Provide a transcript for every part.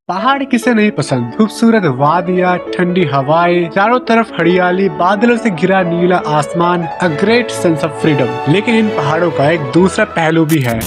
पहाड़ किसे नहीं पसंद। खूबसूरत वादियाँ, ठंडी हवाएं, चारों तरफ हरियाली, बादलों से घिरा नीला आसमान, a great sense of freedom. लेकिन इन पहाड़ों का एक दूसरा पहलू भी है।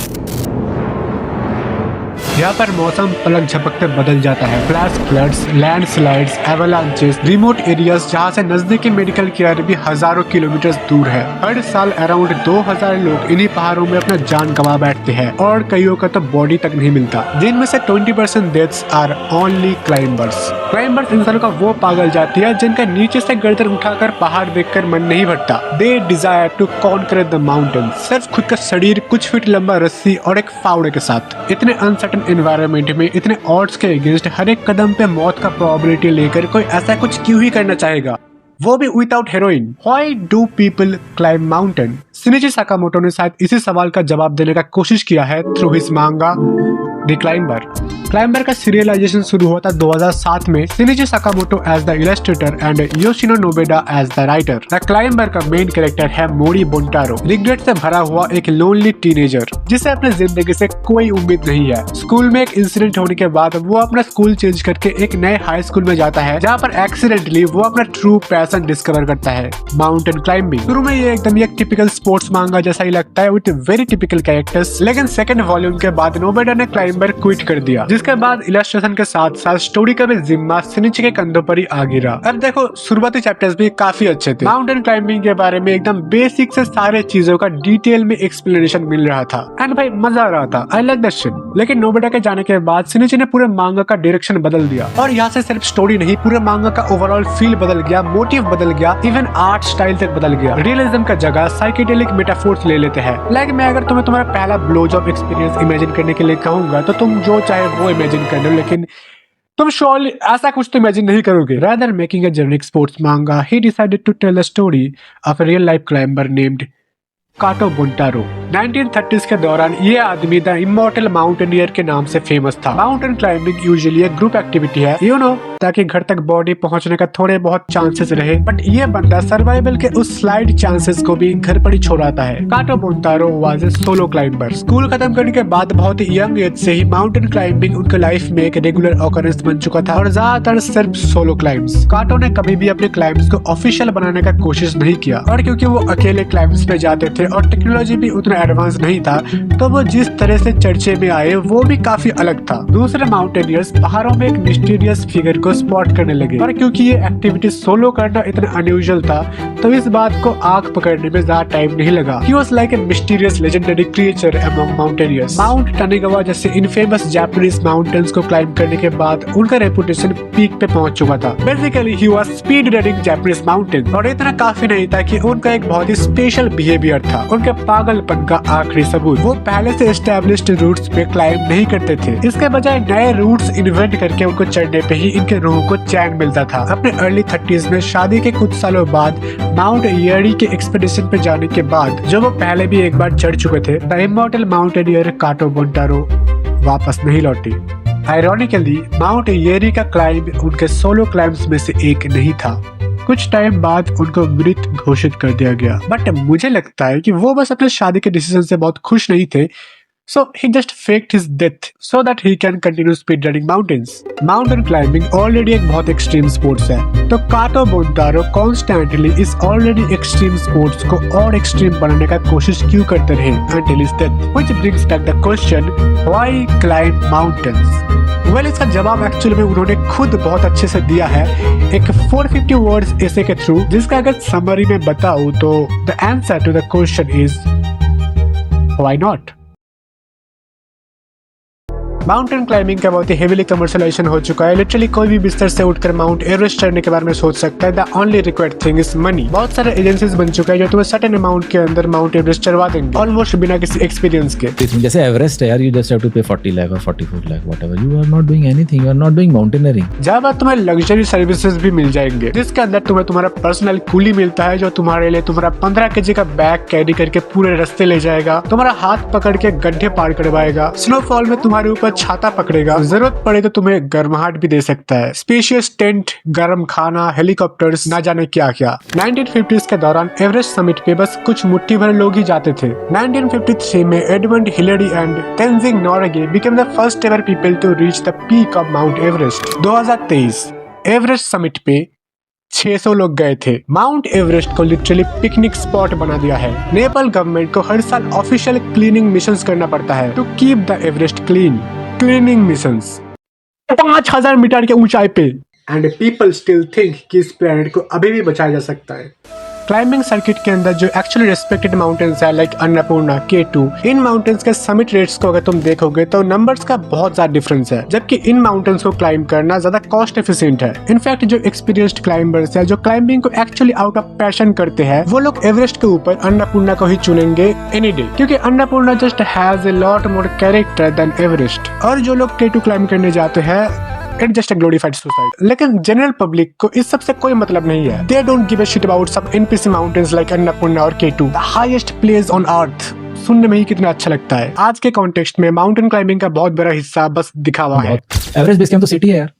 यहाँ पर मौसम पलक झपकते बदल जाता है। Flash floods, landslides, avalanches, remote areas जहाँ से नजदीकी मेडिकल केयर भी हजारों किलोमीटर दूर है। हर साल अराउंड 2000 लोग इन्हीं पहाड़ों में अपना जान गंवा बैठते हैं और कईयों का तो बॉडी तक नहीं मिलता। जिनमें से 20% deaths are only climbers. Climbers इंसानों का वो पागल जाती है जिनका नीचे से गर्दन उठाकर पहाड़ देखकर मन नहीं भरता। The desire to conquer the mountain. सिर्फ खुद का शरीर कुछ फीट लंबा रस्सी और एक फावड़े के साथ। इतने अनसर्टन एनवायरनमेंट में, इतने ऑड्स के अगेंस्ट हर एक कदम पे मौत का प्रोबेबिलिटी लेकर कोई ऐसा कुछ क्यों ही करना चाहेगा, वो भी without heroin. Why do people climb mountain? शिनिची Sakamoto ने शायद इसी सवाल का जवाब देने का कोशिश किया है through his manga the climber. Climber का सीरियलाइजेशन शुरू हुआ था 2007 में, Shinichi Sakamoto as the illustrator and Yoshino Nobeda as the writer. The climber का मेन कैरेक्टर है मोरी बोंटारो, रिग्रेट से भरा हुआ एक लोनली टीनेजर जिसे अपनी जिंदगी से कोई उम्मीद नहीं है। स्कूल में एक इंसिडेंट होने के बाद वो अपना स्कूल चेंज करके एक नए हाई स्कूल में जाता है, जहाँ पर एक्सीडेंटली वो अपना ट्रू पैशन डिस्कवर करता है, माउंटेन क्लाइंबिंग। शुरू में ये एकदम एक टिपिकल स्पोर्ट्स मांगा जैसा ही लगता है विद वेरी टिपिकल कैरेक्टर्स, लेकिन सेकंड वॉल्यूम के बाद नोबेडा ने क्लाइंबर क्विट कर दिया, जिसके बाद इलस्ट्रेशन के साथ साथ स्टोरी का भी जिम्मा शिनिची के कंधों पर ही आ गिरा। अब देखो, शुरुआती चैप्टर्स भी काफी अच्छे थे। माउंटेन क्लाइंबिंग के बारे में एकदम बेसिक से सारे चीजों का डिटेल में एक्सप्लेनेशन मिल रहा था एंड भाई मजा आ रहा था। I like that shit. लेकिन नोबेडा के जाने के बाद शिनिची ने पूरे मांगा का डायरेक्शन बदल दिया और यहाँ से सिर्फ स्टोरी नहीं, पूरे मांगा का ओवरऑल फील बदल गया, मोटिव बदल गया, इवन आर्ट स्टाइल तक बदल गया। रियलिज्म का जगह साइकेडेलिक मेटाफोर्स ले लेते हैं। लाइक मैं अगर तुम्हें तुम्हारा पहला ब्लो जॉब एक्सपीरियंस इमेजिन करने के लिए कहूंगा तो तुम जो चाहे वो इमेजिन कर लो, लेकिन तुम श्योरली ऐसा कुछ तो इमेजिन नहीं करोगे। Rather making a generic sports manga, he decided to tell a story of a real life climber named काटो बोंटारो। 1930s के दौरान ये आदमी द इमॉर्टल माउंटेनियर के नाम से फेमस था। माउंटेन क्लाइंबिंग यूजुअली एक ग्रुप एक्टिविटी है, यू नो, ताकि घर तक बॉडी पहुंचने का थोड़े बहुत चांसेस रहे, बट ये बंदा सर्वाइवल के उस स्लाइड चांसेस को भी घर पर ही छोड़ाता है। Kato Buntaro was a solo climber. School खत्म करने के बाद बहुत ही यंग एज से ही माउंटेन क्लाइंबिंग उनके लाइफ में एक रेगुलर ऑकरेंस बन चुका था और ज्यादातर सिर्फ सोलो क्लाइंब्स। काटो ने कभी भी अपने क्लाइंब्स को ऑफिशियल बनाने का कोशिश नहीं किया और क्योंकि वो अकेले क्लाइंब्स में जाते थे और टेक्नोलॉजी भी उतना एडवांस नहीं था, तो वो जिस तरह से चर्चे में आए वो भी काफी अलग था। दूसरे माउंटेनियर्स पहाड़ों में एक मिस्टीरियस फिगर को स्पॉट करने लगे और क्योंकि ये एक्टिविटी सोलो करना इतना अनयूजुअल था, तो इस बात को आंख पकड़ने में ज्यादा टाइम नहीं लगा। He was like a mysterious legendary creature among mountaineers. Mount Tanigawa जैसे इनफेमस जापानीज माउंटेन्स को क्लाइंब करने के बाद उनका रेपुटेशन पीक पे पहुंच चुका था। Basically he was speed running Japanese mountains और इतना काफी नहीं था कि उनका एक बहुत ही स्पेशल बिहेवियर था। उनके पागलपन का आखिरी सबूत, वो पहले से एस्टेब्लिश्ड रूट्स पे क्लाइंब नहीं करते थे, इसके बजाय नए रूट्स इन्वेंट करके उनको चढ़ने पे ही इनके रूह को चैन मिलता था। अपने अर्ली 30s में शादी के कुछ सालों बाद माउंट एयरी के एक्सपेडिशन पे जाने के बाद, जो वो पहले भी एक बार चढ़ चुके थे, द इमॉर्टल माउंटेनियर काटो बोंटारो वापस नहीं लौटी। आयरॉनिकली माउंट एयरी का क्लाइंब उनके सोलो क्लाइंब्स में से एक नहीं था। कुछ टाइम बाद उनको मृत घोषित कर दिया गया, बट मुझे लगता है कि वो बस अपने शादी के डिसीजन से बहुत खुश नहीं थे, so he just faked his death so that he can continue speed running mountains. Mountain climbing already एक बहुत एक्सट्रीम स्पोर्ट्स है, तो काटो बोंटारो कॉन्स्टेंटली इस ऑलरेडी एक्सट्रीम स्पोर्ट्स को और एक्सट्रीम बनाने का कोशिश क्यों करते रहे until his death, which brings back the question, why climb mountains? Well, इसका जवाब एक्चुअली में उन्होंने खुद बहुत अच्छे से दिया है एक 450 वर्ड्स ऐसे के थ्रू, जिसका अगर समरी में बताऊं तो the answer to the question is why not? Mountain climbing का बहुत ही हेवीली कमर्शियलाइजेशन हो चुका है। लिटरली कोई भी बिस्तर से उठकर माउंट एवरेस्ट चढ़ने के बारे में सोच सकता है। The only required thing is money. बहुत सारे एजेंसीज बन चुका है जो तुम्हें सर्टेन अमाउंट के अंदर माउंट एवरेस्ट चढ़वा देंगे, ऑलमोस्ट बिना किसी एक्सपीरियंस के। जैसे एवरेस्ट है यार, यू जस्ट हैव टू पे 40 लाख और 44 lakh whatever, you are not doing anything, you are not doing mountaineering. जहाँ बात तुम्हें लग्जरी सर्विसेज भी मिल जाएंगे, जिसके अंदर तुम्हें तुम्हारा पर्सनल कूली मिलता है जो तुम्हारे लिए तुम्हारा 15 kg का बैग कैरी करके पूरे रास्ते ले जाएगा, तुम्हारा हाथ पकड़ के गड्ढे पार करवाएगा, स्नोफॉल में तुम्हारे ऊपर छाता पकड़ेगा, जरूरत पड़े तो तुम्हें गर्माहट भी दे सकता है। स्पेशियस टेंट, गर्म खाना, हेलीकॉप्टर्स, ना जाने क्या क्या। 1950s के दौरान एवरेस्ट समिट पे बस कुछ मुट्ठी भर लोग ही जाते थे। 1953 में Edmund Hillary and Tenzing Norgay became the first ever people to reach the peak of Mount Everest. 2023 Everest summit पे 600 लोग गए थे। माउंट एवरेस्ट को लिटरली पिकनिक स्पॉट बना दिया है। नेपाल गवर्नमेंट को हर साल ऑफिशियल क्लीनिंग मिशंस करना पड़ता है to keep the Everest clean. Cleaning missions 5000 metre के ऊंचाई पे, एंड पीपल स्टिल थिंक कि इस प्लेनेट को अभी भी बचाया जा सकता है। क्लाइंबिंग सर्किट के अंदर जो एक्चुअली रेस्पेक्टेड माउंटेन्स है like Annapurna, K2, in mountains के समिट रेट्स को अगर तुम देखोगे तो नंबर्स का बहुत ज्यादा डिफरेंस है, जबकि इन माउंटेन्स को क्लाइंब करना ज्यादा कॉस्ट एफिशिएंट है। इनफैक्ट जो एक्सपीरियंस्ड क्लाइंबर्स है, जो क्लाइंबिंग को एक्चुअली आउट ऑफ पैशन करते हैं, वो लोग एवरेस्ट के ऊपर अन्नपूर्णा को ही चुनेंगे एनी डे, क्योंकि Annapurna just has a lot more character than Everest. और जो लोग K2 क्लाइंब करने जाते हैं, इट जस्ट ग्लोरीफाइड सुसाइड। लेकिन जनरल पब्लिक को इस सब से कोई मतलब नहीं है। They don't give a shit about some NPC mountains like Annapurna और K2, the highest place on earth. सुनने में ही कितना अच्छा लगता है। आज के कॉन्टेक्स्ट में माउंटेन क्लाइंबिंग का बहुत बड़ा हिस्सा बस दिखावा है। एवरेस्ट बेस कैंप तो सिटी है यार,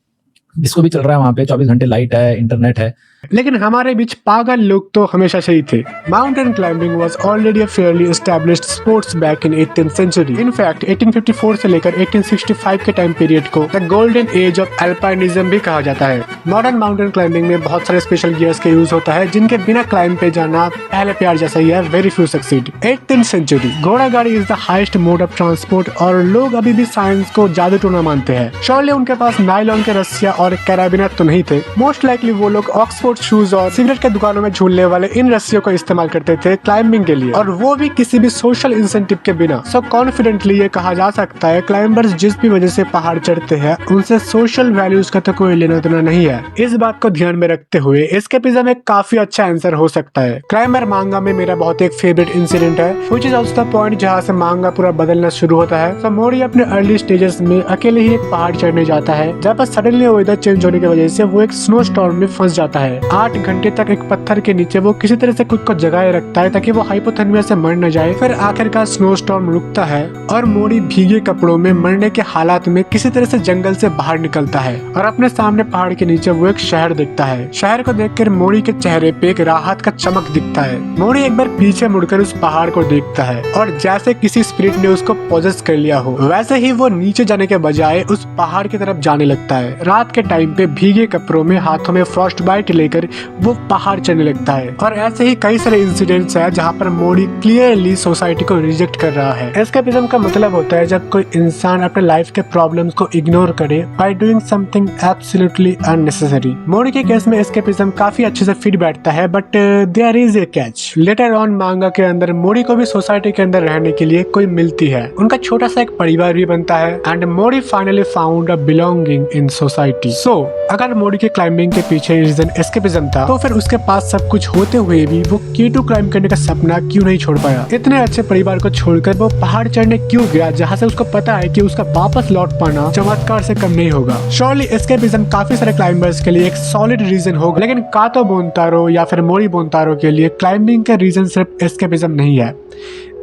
जिसको भी चल रहा है वहाँ पे 24 घंटे लाइट है, इंटरनेट है। लेकिन हमारे बीच पागल लोग तो हमेशा से ही थे। Mountain climbing was already a fairly established sports back in 18th century. In fact 1854 से लेकर 1865 के टाइम पीरियड को the golden age of alpinism भी कहा जाता है। मॉडर्न माउंटेन क्लाइंबिंग में बहुत सारे स्पेशल गियर्स का यूज होता है, जिनके बिना क्लाइंब पे जाना पहले प्यार जैसा ही है। Very few succeed. 18th century घोड़ा गाड़ी is the highest mode of transport, और लोग अभी भी साइंस को जादू टोना मानते हैं। श्योरली उनके पास नायलॉन के रस्सियां और कैराबिनेट तो नहीं थे। मोस्ट लाइकली वो लोग ऑक्सफोर्ड शूज और सिगरेट के दुकानों में झूलने वाले इन रस्सियों का इस्तेमाल करते थे क्लाइंबिंग के लिए, और वो भी किसी भी सोशल इंसेंटिव के बिना। सो कॉन्फिडेंटली ये कहा जा सकता है क्लाइंबर्स जिस भी वजह से पहाड़ चढ़ते हैं, उनसे सोशल वैल्यूज का तो कोई लेना देना नहीं है। इस बात को ध्यान में रखते हुए एस्केपिज्म एक काफी अच्छा आंसर हो सकता है। क्लाइंबर मांगा में मेरा बहुत एक फेवरेट इंसिडेंट है, which is also the point जहाँ से मांगा पूरा बदलना शुरू होता है। सो मोरी अपने अर्ली स्टेजेस में अकेले ही एक पहाड़ चढ़ने जाता है, जहाँ पर सडनली वेदर चेंज होने की वजह से वो एक स्नो स्टॉर्म में फंस जाता है। 8 घंटे तक एक पत्थर के नीचे वो किसी तरह से खुद को जगाए रखता है ताकि वो हाइपोथर्मिया से मर न जाए। फिर आखिरकार स्नो स्टॉर्म रुकता है और मोरी भीगे कपड़ों में मरने के हालात में किसी तरह से जंगल से बाहर निकलता है, और अपने सामने पहाड़ के नीचे वो एक शहर दिखता है। शहर को देखकर मोरी के चेहरे पे एक राहत का चमक दिखता है। मोरी एक बार पीछे मुड़कर उस पहाड़ को देखता है, और जैसे किसी स्पिरिट ने उसको पोजेस कर लिया हो, वैसे ही वो नीचे जाने के बजाय उस पहाड़ की तरफ जाने लगता है। रात के टाइम पे भीगे कपड़ों में हाथों में फ्रॉस्ट बाइट लेकर वो पहाड़ चढ़ने लगता है। और ऐसे ही कई सारे इंसिडेंट्स हैं जहाँ पर मोरी क्लियरली सोसाइटी को रिजेक्ट कर रहा है। एस्केपिज्म का मतलब होता है जब कोई इंसान अपने लाइफ के प्रॉब्लम्स को इग्नोर करे by doing something absolutely unnecessary. Mori के केस में एस्केपिज्म काफी अच्छे से फिट बैठता है, but there is a catch. Later on manga के अंदर मोरी को भी सोसाइटी के अंदर रहने के लिए कोई मिलती है। उनका छोटा सा एक परिवार भी बनता है, and Mori finally found a belonging in society. So अगर मोरी के क्लाइंबिंग के पीछे रीजन एस्केपिज्म था, तो फिर उसके पास सब कुछ होते हुए भी वो K2 क्लाइंब करने का सपना क्यों नहीं छोड़ पाया? इतने अच्छे परिवार को छोड़कर वो पहाड़ चढ़ने क्यों गया, जहाँ से उसको पता है कि उसका वापस लौट पाना चमत्कार से कम नहीं होगा? श्योरली एस्केपिज्म काफी सारे क्लाइंबर्स के लिए एक सॉलिड रीजन होगा, लेकिन कातो बोनतारो या फिर मोरी बोनतारो के लिए क्लाइंबिंग का रीजन सिर्फ एस्केपिज्म नहीं है।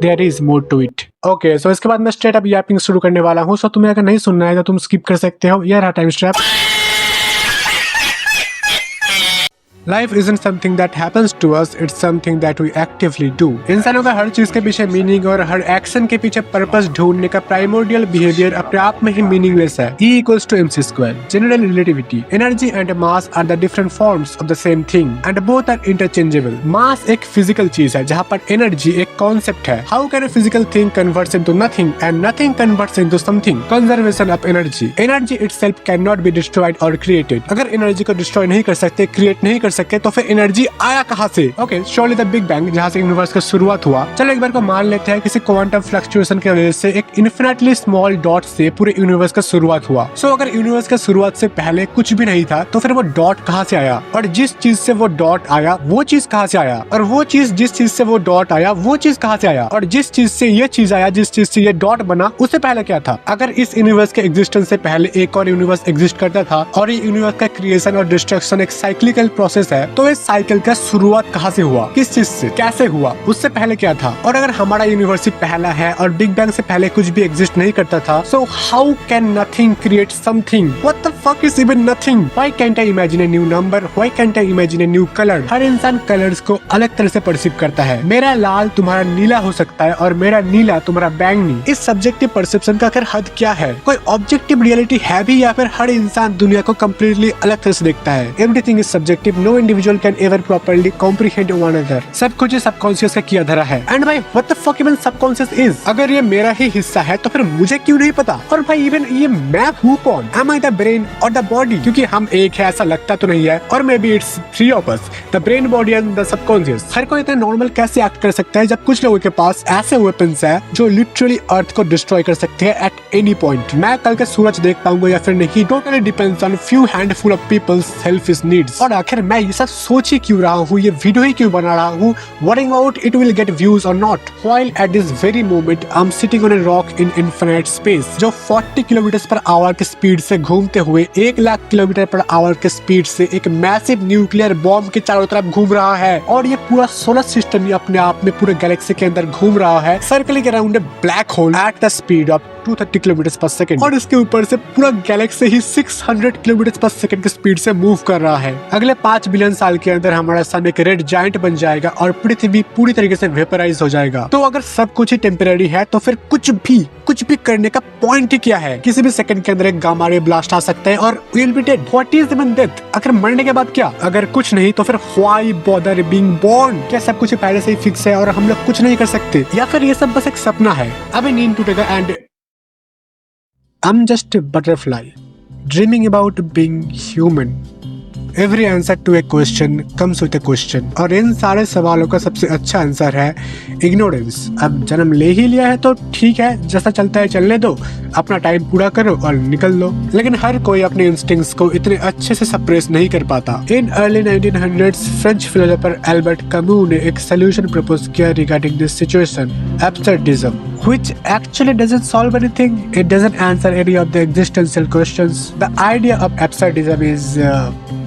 There is more to it. Okay, so इसके बाद मैं स्ट्रेट अप यापिंग शुरू करने वाला हूँ। सो तुम्हें अगर नहीं सुनना है तो तुम स्किप कर सकते हो। ये रहा time strap. Life isn't something that happens to us, it's something that we actively do. इंसानों का हर चीज के पीछे मीनिंग और हर एक्शन के पीछे पर्पस ढूंढने का प्राइमोर्डियल बिहेवियर अपने आप में ही मीनिंगलेस है। E equals to mc². General relativity. Energy and mass are the different forms of the same thing and both are interchangeable. मास एक फिजिकल चीज है जहाँ पर एनर्जी एक कॉन्सेप्ट है। How can a physical thing converts into nothing and nothing converts into something? Conservation of energy. Energy itself cannot be destroyed or created. अगर energy को destroy नहीं कर सकते, क्रिएट नहीं कर सकते, तो फिर एनर्जी आया कहाँ से? Okay, surely the big bang, जहाँ से यूनिवर्स का शुरुआत हुआ। चलो एक बार को मान लेते हैं किसी क्वांटम फ्लक्चुएशन की वजह से एक इन्फिनिटली स्मॉल डॉट से पूरे यूनिवर्स का शुरुआत हुआ। सो अगर यूनिवर्स का शुरुआत से पहले कुछ भी नहीं था, तो फिर वो डॉट कहाँ से आया? और जिस चीज से वो डॉट आया वो चीज कहाँ से आया? और वो चीज जिस चीज से वो डॉट आया वो चीज कहाँ से आया? और जिस चीज से ये चीज आया, जिस चीज से ये डॉट बना, उससे पहले क्या था? अगर इस यूनिवर्स के एग्जिस्टेंस से पहले एक और यूनिवर्स एग्जिस्ट करता था और ये यूनिवर्स का क्रिएशन और डिस्ट्रक्शन एक साइक्लिकल प्रोसेस सबकॉन्शियस है, तो इस साइकिल का शुरुआत कहाँ से हुआ, किस चीज से, कैसे हुआ, उससे पहले क्या था? और अगर हमारा यूनिवर्स ही पहला है और बिग बैंग से पहले कुछ भी एग्जिस्ट नहीं करता था, so how can nothing create something? What the fuck is even nothing? Why can't I imagine a new number? Why can't I imagine a new colour? हर इंसान कलर्स को अलग तरह से परसीव करता है। मेरा लाल तुम्हारा नीला हो सकता है और मेरा नीला तुम्हारा बैंगनी। इस सब्जेक्टिव परसेप्शन का आखिर हद क्या है? कोई ऑब्जेक्टिव रियलिटी है भी या फिर हर इंसान दुनिया को कम्प्लीटली अलग तरह से देखता है? Everything is subjective, no individual can ever properly comprehend one other. सब कुछ सबकॉन्शियस का किया धरा है। एंड भाई what the fuck even subconscious is? अगर ये मेरा ही हिस्सा है तो फिर मुझे क्यों नहीं पता? और भाई इवन ये मैं हूँ कौन? एम आई द ब्रेन और द बॉडी? क्योंकि हम एक है ऐसा लगता तो नहीं है, और maybe it's three of us, the brain, body and the subconscious. हर कोई इतना नॉर्मल कैसे एक्ट कर सकता है जब कुछ लोगों के पास ऐसे वेपन्स है जो लिटरली अर्थ को डिस्ट्रॉय कर सकते हैं एट एनी पॉइंट? मैं कल के सूरज देख पाऊंगा या फिर नहीं, totally depends on few handful of peoples selfish needs. और आखिर मैं ये सब सोच ही क्यों रहा हूँ, ये वीडियो ही क्यों बना रहा हूँ? Worrying about it will get views और not, while at this very moment I am sitting on a rock in infinite space, जो 40 किलोमीटर पर आवर की स्पीड से घूमते हुए 1 लाख किलोमीटर पर आवर के स्पीड से एक मैसिव न्यूक्लियर बॉम्ब के चारों तरफ घूम रहा है। और ये पूरा सोलर सिस्टम ही अपने आप में पूरे गैलेक्सी के अंदर घूम रहा है, circling around a black hole at the speed of 230 kilometre पर सेकंड। और इसके ऊपर से पूरा गैलेक्सी ही 600 किलोमीटर पर सेकंड की स्पीड से मूव कर रहा है। अगले 5 बिलियन साल के अंदर हमारा सन एक रेड जायंट बन जाएगा और पृथ्वी पूरी तरीके से वेपराइज हो जाएगा। तो अगर सब कुछ ही टेम्पररी है तो फिर कुछ भी करने का पॉइंट ही क्या है? किसी भी सेकंड के अंदर एक गामा रे ब्लास्ट आ सकता है और we will be dead. What is even death? अगर मरने के बाद क्या? अगर कुछ नहीं तो फिर व्हाई बॉदर बीइंग बोर्न? क्या सब कुछ पहले से ही फिक्स है और हम लोग कुछ नहीं कर सकते, या फिर ये सब बस एक सपना है? अभी नींद टूटेगा and I'm just a butterfly, dreaming about being human. Every answer to a question comes with a question. और इन सारे सवालों का सबसे अच्छा आंसर है इग्नोरेंस। अब जन्म ले ही लिया है तो ठीक है, जैसा चलता है चलने दो, अपना टाइम पूरा करो और निकल लो। लेकिन हर कोई अपने इंस्टिंक्ट्स को इतने अच्छे से सप्रेस नहीं कर पाता। In early 1900s French philosopher Albert Camus ने एक सोल्यूशन प्रपोज किया regarding this situation, absurdism, which actually doesn't solve anything. It doesn't answer any of the existential questions. The idea of absurdism is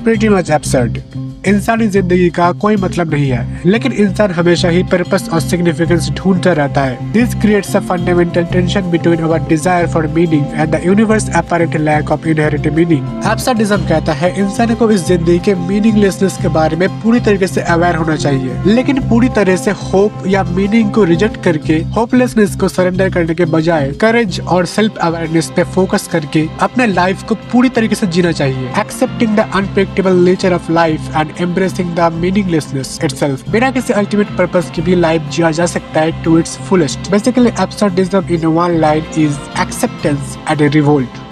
pretty much absurd. इंसानी जिंदगी का कोई मतलब नहीं है, लेकिन इंसान हमेशा ही पर्पस और सिग्निफिकेंस ढूंढता रहता है। This creates a fundamental tension between our desire for meaning and the universe's apparent lack of inherent meaning. Absurdism कहता है इंसान को इस जिंदगी के मीनिंगलेसनेस के बारे में पूरी तरीके से अवेयर होना चाहिए, लेकिन पूरी तरह से होप या मीनिंग को रिजेक्ट करके, होपलेसनेस को सरेंडर करने के बजाय करेज और सेल्फ अवेयरनेस पे फोकस करके अपने लाइफ को पूरी तरीके से जीना चाहिए। Accepting the unpredictable nature of life and embracing the meaninglessness itself. बिना किसी ultimate purpose की भी लाइफ जिया जा सकता है to its fullest. Basically, absurdism in one line is acceptance and a revolt.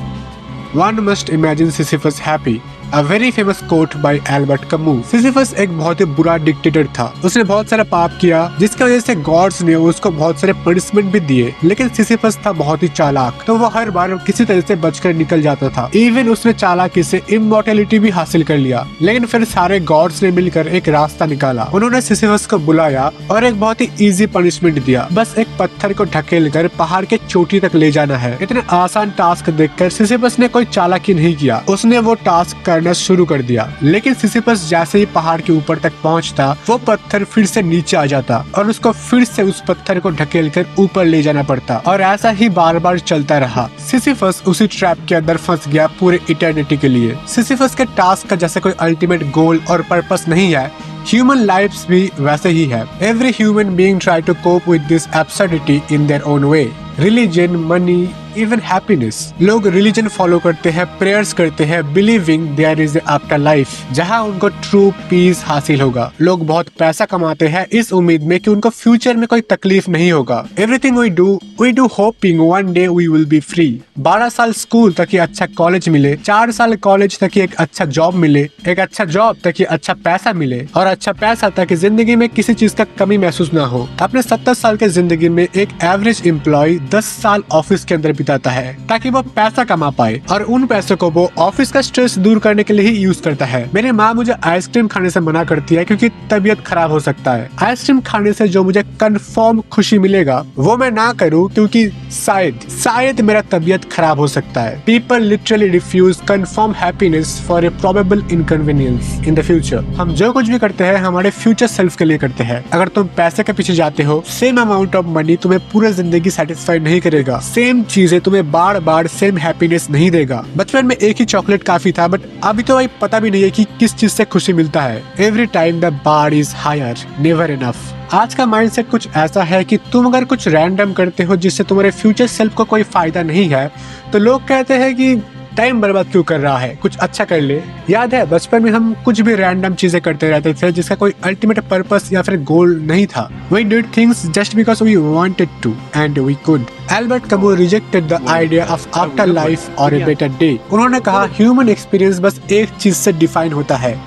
One must imagine Sisyphus happy. A very famous quote by Albert Camus. Sisyphus एक बहुत ही बुरा डिक्टेटर था। उसने बहुत सारा पाप किया जिसकी वजह से गॉड्स ने उसको बहुत सारे पनिशमेंट भी दिए, लेकिन सिसिफस था बहुत ही चालाक, तो वो हर बार किसी तरह से बचकर निकल जाता था। इवन उसने चालाकी से इमॉर्टैलिटी भी हासिल कर लिया। लेकिन फिर सारे गॉड्स ने मिलकर एक रास्ता निकाला। उन्होंने सिसिफस को बुलाया और एक बहुत ही इजी पनिशमेंट दिया। बस एक पत्थर को ढकेल कर पहाड़ के चोटी तक ले जाना है। इतने आसान टास्क देखकर सिसिफस ने कोई चालाकी नहीं किया, उसने वो टास्क करना शुरू कर दिया। लेकिन सिसिफस जैसे ही पहाड़ के ऊपर तक पहुंचता, वो पत्थर फिर से नीचे आ जाता और उसको फिर से उस पत्थर को ढकेलकर ऊपर ले जाना पड़ता, और ऐसा ही बार बार चलता रहा। सिसिफस उसी ट्रैप के अंदर फंस गया पूरे इटर्निटी के लिए। सिसिफस के टास्क का जैसे कोई अल्टीमेट गोल और पर्पस नहीं है, ह्यूमन लाइफ्स भी वैसे ही है। Every human being try to cope with this absurdity in their own way. Religion, money, even happiness. लोग रिलीजन फॉलो करते हैं, प्रेयर्स करते हैं, believing there is after life, जहां उनको ट्रू पीस हासिल होगा। लोग बहुत पैसा कमाते हैं इस उम्मीद में कि उनको फ्यूचर में कोई तकलीफ नहीं होगा। Everything we do hoping one day we will be free. 12 साल स्कूल तक ये अच्छा कॉलेज मिले, 4 साल कॉलेज तक एक अच्छा जॉब मिले, एक अच्छा जॉब तक ये अच्छा पैसा मिले, और अच्छा पैसा ताकि जिंदगी में किसी चीज का कमी महसूस ना हो। अपने 70 साल के जिंदगी में एक एवरेज एम्प्लॉय 10 साल ऑफिस के अंदर बिताता है ताकि वो पैसा कमा पाए और उन पैसों को वो ऑफिस का स्ट्रेस दूर करने के लिए ही यूज करता है। मेरी माँ मुझे आइसक्रीम खाने से मना करती है क्योंकि तबीयत खराब हो सकता है। आइसक्रीम खाने से जो मुझे कंफर्म खुशी मिलेगा वो मैं ना करूँ क्योंकि शायद मेरा तबीयत खराब हो सकता है। People literally refuse confirm happiness for a probable inconvenience in the future. हम जो कुछ भी करते हैं हमारे फ्यूचर सेल्फ के लिए करते हैं। अगर तुम पैसे के पीछे जाते हो, सेम अमाउंट ऑफ मनी तुम्हें पूरी जिंदगी सेटिस्फाई नहीं करेगा। सेम चीजें तुम्हें बार बार सेम हैप्पीनेस नहीं देगा। बचपन में एक ही चॉकलेट काफी था, बट अभी तो भाई पता भी नहीं है कि किस चीज से खुशी मिलता है। Every time the bar is higher, never enough. आज का माइंडसेट कुछ ऐसा है कि तुम अगर कुछ रैंडम करते हो जिससे तुम्हारे फ्यूचर सेल्फ को कोई फायदा नहीं है, तो लोग कहते हैं कि टाइम बर्बाद क्यों कर रहा है, कुछ अच्छा कर ले। याद है बचपन में हम कुछ भी रैंडम चीजें करते रहते थे जिसका कोई अल्टीमेट पर्पस या फिर गोल नहीं था। We did things just because we wanted to and we could. Albert Camus rejected the idea of afterlife और ए बेटर डे। उन्होंने कहा ह्यूमन एक्सपीरियंस बस एक चीज से डिफाइन होता है,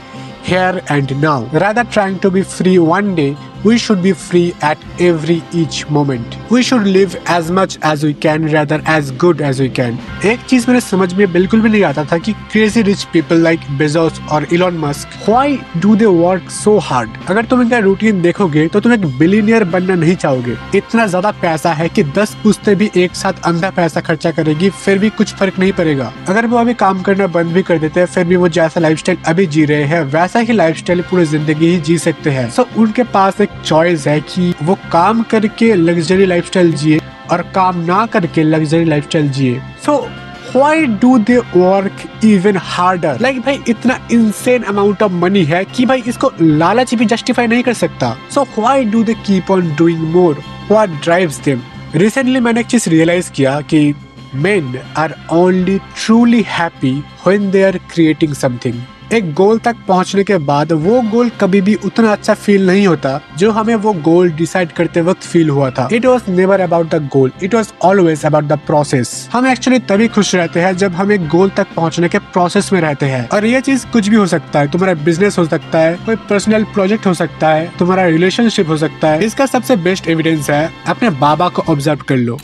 here and now. Rather trying to be free one day, we should be free at every each moment. We should live as much as we can rather as good as we can. एक चीज मेरे समझ में बिल्कुल भी नहीं आता था कि crazy rich people like Bezos और Elon Musk, why do they work so hard? अगर तुम इनका रूटीन देखोगे तो तुम एक बिलियनियर बनना नहीं चाहोगे। इतना ज्यादा पैसा है कि 10 पुश्तें भी एक साथ अंधा पैसा खर्चा करेगी फिर भी कुछ फर्क नहीं पड़ेगा। अगर वो अभी काम करना बंद भी कर देते हैं फिर भी वो जैसा लाइफस्टाइल अभी जी रहे हैं वैसा ही लाइफस्टाइल पूरी जिंदगी ही जी सकते हैं। सो उनके पास एक चॉइस है कि वो काम करके लग्जरी लाइफस्टाइल जिए और काम ना करके लग्जरी लाइफस्टाइल जिए। सो why do they work even harder? Like भाई इतना insane amount of money है कि भाई इसको लालच भी justify नहीं कर सकता। So why do they keep on doing more? What drives them? Recently मैंने एक चीज realize किया कि men are only truly happy when they are creating something. एक गोल तक पहुंचने के बाद वो गोल कभी भी उतना अच्छा फील नहीं होता जो हमें वो गोल डिसाइड करते वक्त फील हुआ था। It was never about the goal, it was always about the process. हम एक्चुअली तभी खुश रहते हैं जब हम एक गोल तक पहुंचने के प्रोसेस में रहते हैं। और ये चीज कुछ भी हो सकता है, तुम्हारा बिजनेस हो सकता है, कोई पर्सनल प्रोजेक्ट हो सकता है, तुम्हारा रिलेशनशिप हो सकता है। इसका सबसे बेस्ट एविडेंस है अपने बाबा को ऑब्जर्व कर लो।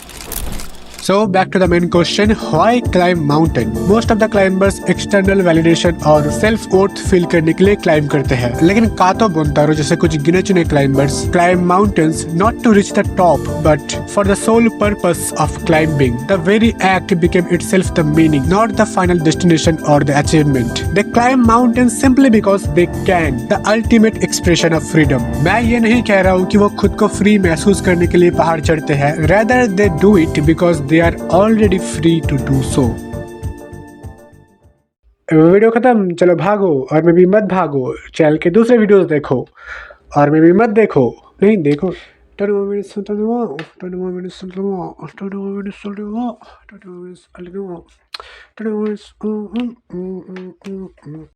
So back to the main question, why climb mountain? Most of the climbers external validation और self worth feel करने के लिए climb करते हैं, लेकिन कातो बोंतारो जैसे कुछ गिने चुने climbers climb mountains not to reach the top but for the sole purpose of climbing. The very act became itself the meaning, not the final destination or the achievement. They climb mountains simply because they can. The ultimate expression of freedom. मैं ये नहीं कह रहा हूँ कि वो खुद को फ्री महसूस करने के लिए पहाड़ चढ़ते हैं, rather they do it because they are already free to do so. Video खत्म, चलो भागो और मैं भी मत भागो, चैनल के दूसरे वीडियोस देखो और मैं भी मत देखो, नहीं देखो। 20 more minutes, 20 more minutes, 20 more minutes, 20 more minutes.